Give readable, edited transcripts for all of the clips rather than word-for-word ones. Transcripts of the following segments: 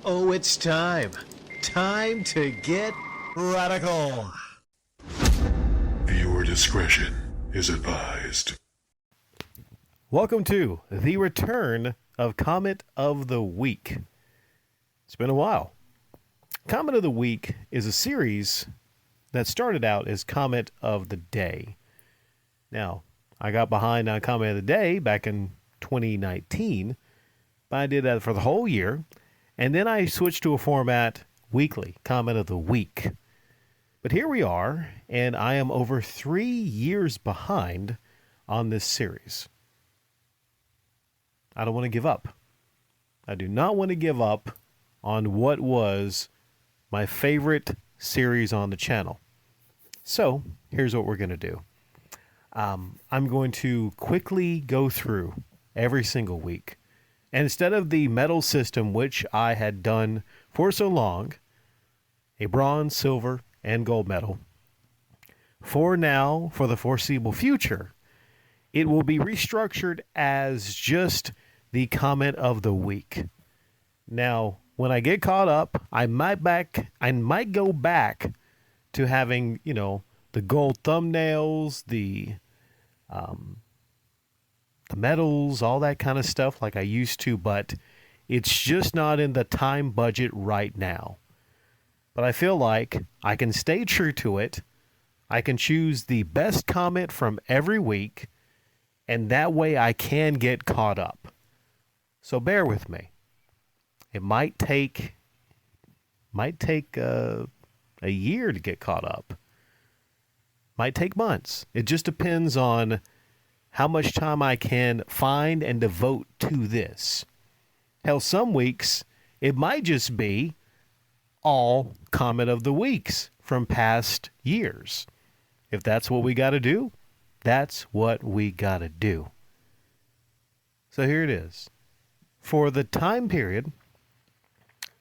Oh, it's time. Time to get radical. Viewer discretion is advised. Welcome to the return of Comment of the Week. It's been a while. Comment of the Week is a series that started out as Comment of the Day. Now, I got behind on Comment of the Day back in 2019, but I did that for the whole year, and then I switched to a format weekly, Comment of the Week. But here we are, and I am over 3 years behind on this series. I don't want to give up. I do not want to give up on what was my favorite series on the channel. So here's what we're going to do. I'm going to quickly go through every single week. And instead of the medal system, which I had done for so long, a bronze, silver, and gold medal, for now, for the foreseeable future, it will be restructured as just the Comment of the Week. Now, when I get caught up, I might go back to having, the gold thumbnails, the medals, all that kind of stuff like I used to, but it's just not in the time budget right now. But I feel like I can stay true to it. I can choose the best comment from every week, and that way I can get caught up. So bear with me. It might take a year to get caught up. Might take months. It just depends on how much time I can find and devote to this. Hell, some weeks it might just be all Comment of the Weeks from past years. If that's what we got to do, that's what we got to do. So here it is. For the time period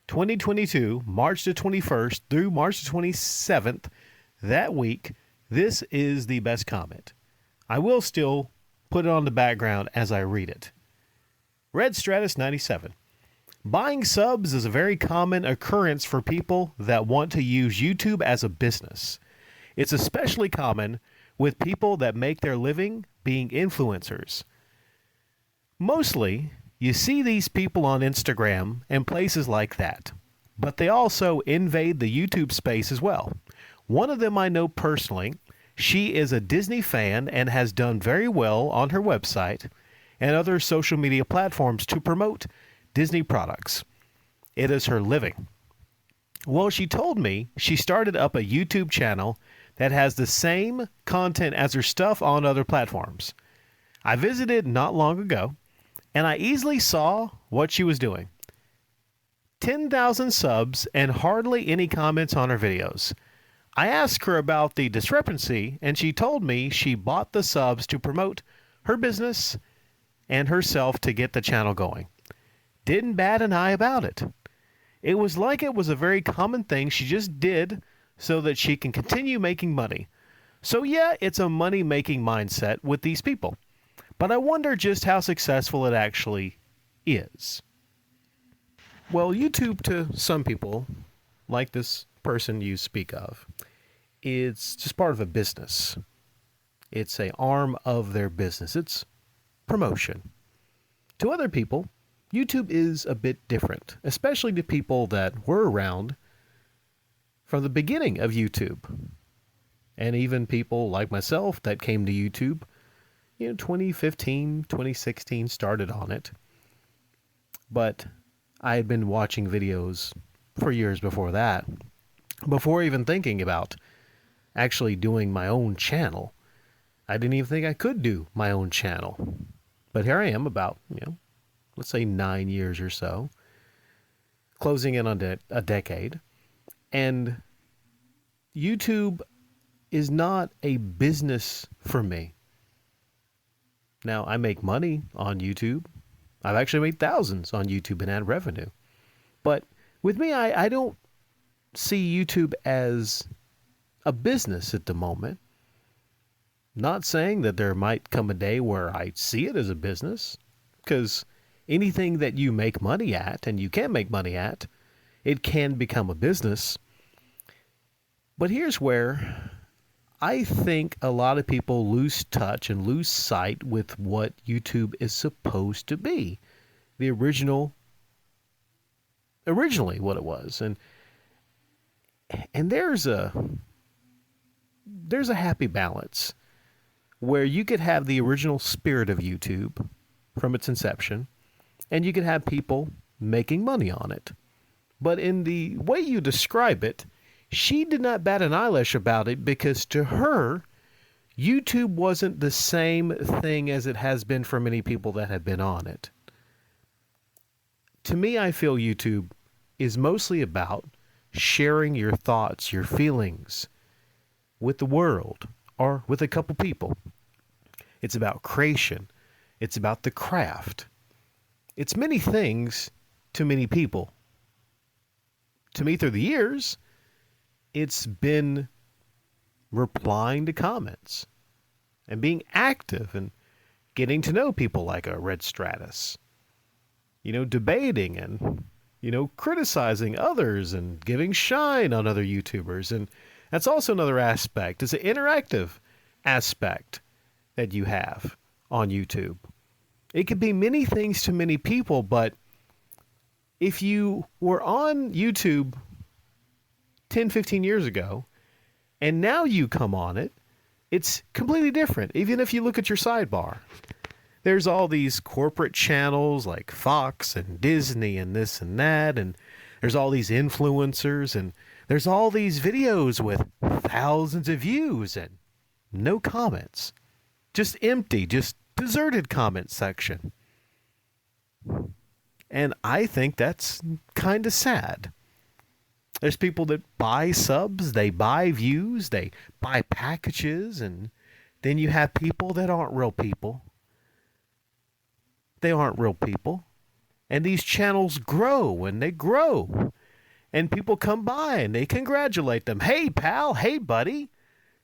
2022, March the 21st through March the 27th, that week, this is the best comment. I will still put it on the background as I read it. Red Stratus 97. Buying subs is a very common occurrence for people that want to use YouTube as a business. It's especially common with people that make their living being influencers. Mostly, you see these people on Instagram and places like that, but they also invade the YouTube space as well. One of them I know personally. She is a Disney fan and has done very well on her website and other social media platforms to promote Disney products. It is her living. Well, she told me she started up a YouTube channel that has the same content as her stuff on other platforms. I visited not long ago, and I easily saw what she was doing. 10,000 subs and hardly any comments on her videos. I asked her about the discrepancy, and she told me she bought the subs to promote her business and herself to get the channel going. Didn't bat an eye about it. It was like it was a very common thing she just did so that she can continue making money. So yeah, it's a money-making mindset with these people. But I wonder just how successful it actually is. Well, YouTube to some people, like this person you speak of, it's just part of a business. It's an arm of their business. It's promotion. To other people, YouTube is a bit different, especially to people that were around from the beginning of YouTube. And even people like myself that came to YouTube, 2015, 2016, started on it. But I had been watching videos for years before that, before even thinking about actually doing my own channel. I didn't even think I could do my own channel. But here I am about, let's say 9 years or so, closing in on a decade. And YouTube is not a business for me. Now, I make money on YouTube. I've actually made thousands on YouTube and ad revenue. But with me, I don't see YouTube as a business at the moment. Not saying that there might come a day where I see it as a business, because anything that you make money at, and you can make money at, it can become a business. But here's where I think a lot of people lose touch and lose sight with what YouTube is supposed to be. The originally what it was. And there's a happy balance where you could have the original spirit of YouTube from its inception, and you could have people making money on it. But in the way you describe it, she did not bat an eyelash about it, because to her, YouTube wasn't the same thing as it has been for many people that have been on it. To me, I feel YouTube is mostly about sharing your thoughts, your feelings with the world or with a couple people. It's about creation. It's about the craft. It's many things to many people. To me, through the years, it's been replying to comments and being active and getting to know people like a Red Stratus. Debating and, criticizing others and giving shine on other YouTubers. And that's also another aspect. It's an interactive aspect that you have on YouTube. It could be many things to many people, but if you were on YouTube 10, 15 years ago, and now you come on it, it's completely different. Even if you look at your sidebar, there's all these corporate channels like Fox and Disney and this and that, and there's all these influencers, and there's all these videos with thousands of views and no comments. Just empty, just deserted comment section. And I think that's kind of sad. There's people that buy subs, they buy views, they buy packages, and then you have people that aren't real people. They aren't real people. And these channels grow and they grow. And people come by and they congratulate them. Hey, pal. Hey, buddy.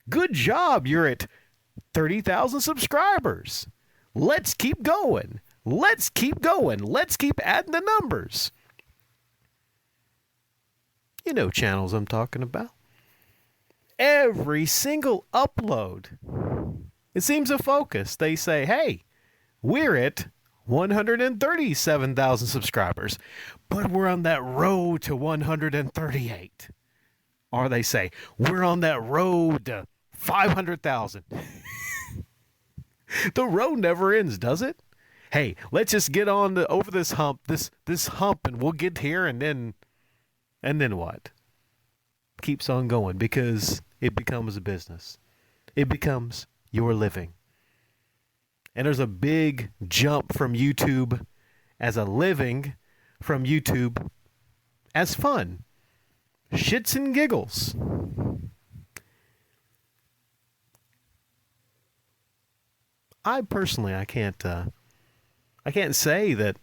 Good job. You're at 30,000 subscribers. Let's keep going. Let's keep going. Let's keep adding the numbers. You know channels I'm talking about. Every single upload, it seems a focus. They say, hey, we're at 137,000 subscribers, but we're on that road to 138. Or they say, we're on that road to 500,000. The road never ends, does it? Hey, let's just get on over this hump, this hump, and we'll get here, and then what? Keeps on going, because it becomes a business. It becomes your living. And there's a big jump from YouTube as a living from YouTube as fun. Shits and giggles. I personally, I can't say that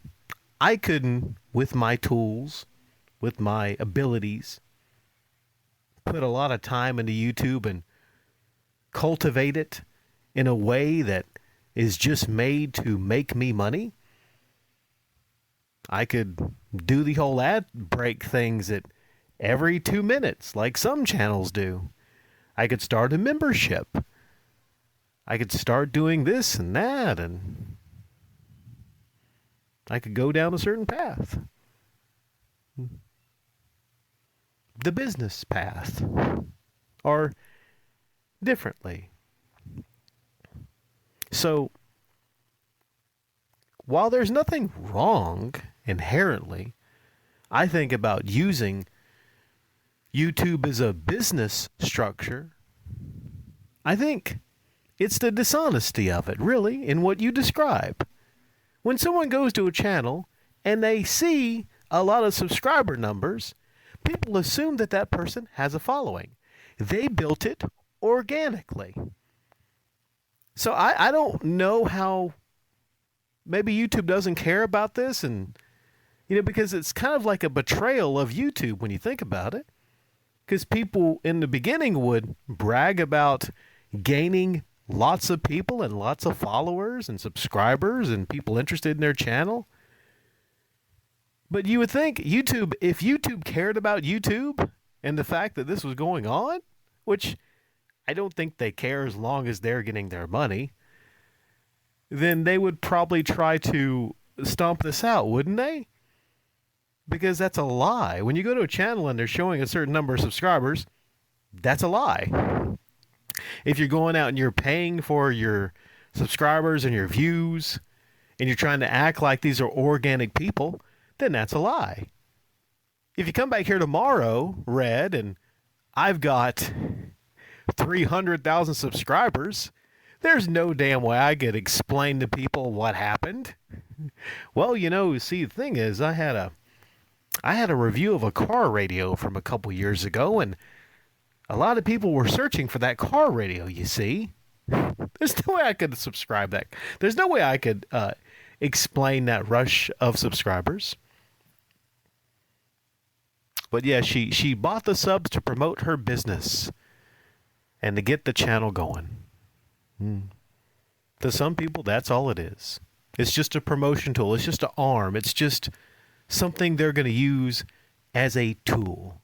I couldn't, with my tools, with my abilities, put a lot of time into YouTube and cultivate it in a way that is just made to make me money. I could do the whole ad break things at every 2 minutes, like some channels do. I could start a membership. I could start doing this and that, and I could go down a certain path. The business path. Or differently. So, while there's nothing wrong inherently, I think about using YouTube as a business structure. I think it's the dishonesty of it, really, in what you describe. When someone goes to a channel and they see a lot of subscriber numbers, people assume that that person has a following. They built it organically. So I don't know how, maybe YouTube doesn't care about this, and because it's kind of like a betrayal of YouTube when you think about it. Because people in the beginning would brag about gaining lots of people and lots of followers and subscribers and people interested in their channel. But you would think YouTube, if YouTube cared about YouTube and the fact that this was going on, which I don't think they care as long as they're getting their money, then they would probably try to stomp this out, wouldn't they? Because that's a lie. When you go to a channel and they're showing a certain number of subscribers, that's a lie. If you're going out and you're paying for your subscribers and your views, and you're trying to act like these are organic people, then that's a lie. If you come back here tomorrow, Red, and I've got 300,000 subscribers, there's no damn way I could explain to people what happened. Well, see, the thing is, I had a review of a car radio from a couple years ago, and a lot of people were searching for that car radio, you see. There's no way I could subscribe that. There's no way I could explain that rush of subscribers. But yeah, she bought the subs to promote her business and to get the channel going. To some people, that's all it is. It's just a promotion tool. It's just an arm. It's just something they're going to use as a tool.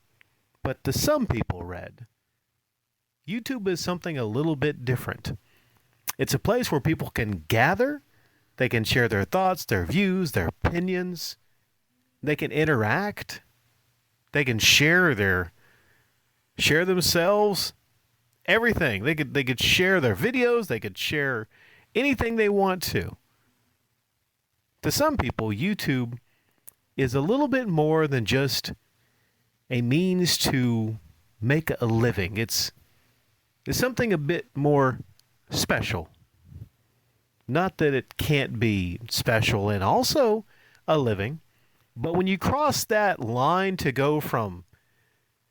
But to some people, Red, YouTube is something a little bit different. It's a place where people can gather. They can share their thoughts, their views, their opinions. They can interact. They can share themselves, everything. They could share their videos. They could share anything they want to. To some people, YouTube is a little bit more than just a means to make a living. It's something a bit more special. Not that it can't be special and also a living, but when you cross that line to go from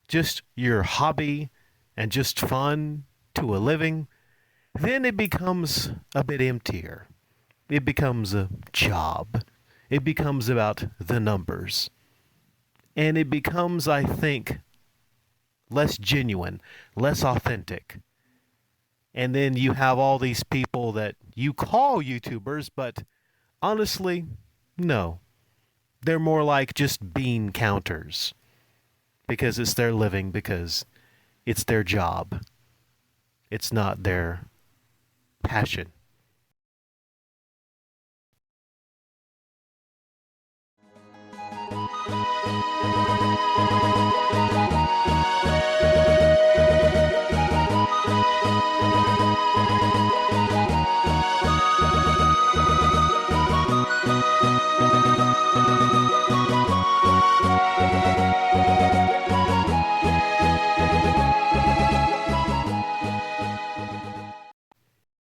just your hobby and just fun to a living, then it becomes a bit emptier. It becomes a job. It becomes about the numbers. And it becomes, I think, less genuine, less authentic. And then you have all these people that you call YouTubers, but honestly, no. They're more like just bean counters. Because it's their living, because it's their job. It's not their passion.